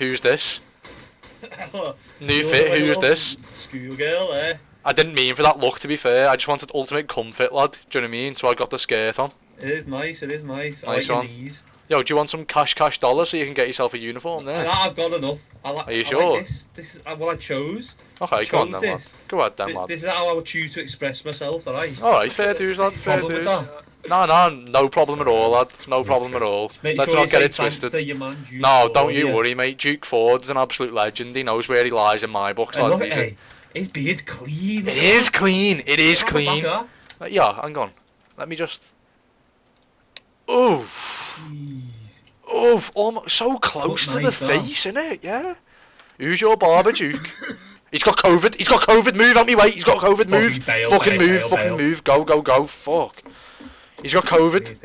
Who's this? New fit, who's this? Schoolgirl, eh? I didn't mean for that look, to be fair. I just wanted ultimate comfort, lad. Do you know what I mean? So I got the skirt on. It is nice, it is nice. I Nice like one. your knees. Yo, do you want some cash dollars so you can get yourself a uniform there? I've got enough. Are you I sure? Like this is what I chose. Okay, go on chose then, lad. this. Go ahead then, lad. This is how I would choose to express myself, alright? Alright, fair dues, lad. Fair Problem with dues. that? No problem at all, lad. No problem at all. Make Let's sure not you get say it thanks twisted. to your man, Duke No, Ford, don't you yeah. worry, mate. Duke Ford's an absolute legend. He knows where he lies in my books, Hey, lad. look He's at a- hey, his beard's clean. It is clean. It is Have a clean. back Yeah, hang on. Let me just. Oof. Jeez. Oof. Almost so close to the nice, huh? face, innit? Yeah. Who's your barber, Duke? He's got COVID. He's got COVID. Move out me way. He's got COVID. Move. Fucking bail, Fucking bail, move. bail, Fucking bail. move. Go. Fuck. He's got COVID.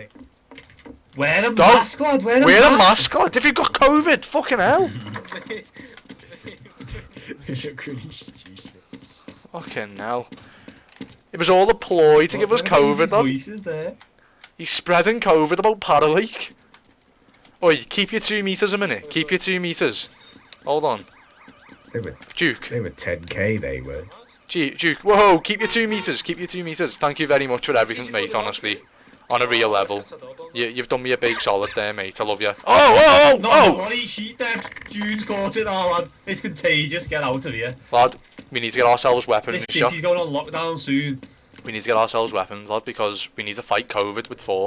Wear a Go. mask, lad. Wear Wear a mask, lad. If you've got COVID, fucking hell. Fucking hell. It was all a ploy to give us COVID, lad. He's spreading COVID about Paraleak. Oi, keep your 2 meters a minute. Keep your 2 meters. Hold on. Duke. They were 10k, they were. Duke. Whoa, keep your 2 meters. Keep your 2 meters. Thank you very much for everything, mate, honestly. On a real level. You've done me a big solid there, mate. I love you. Oh! No, bloody sheet there. Jude's caught it now, lad. It's contagious. Get out of here. Lad, we need to get ourselves weapons. This city's going on lockdown soon. We need to get ourselves weapons, lad, because we need to fight COVID with 4.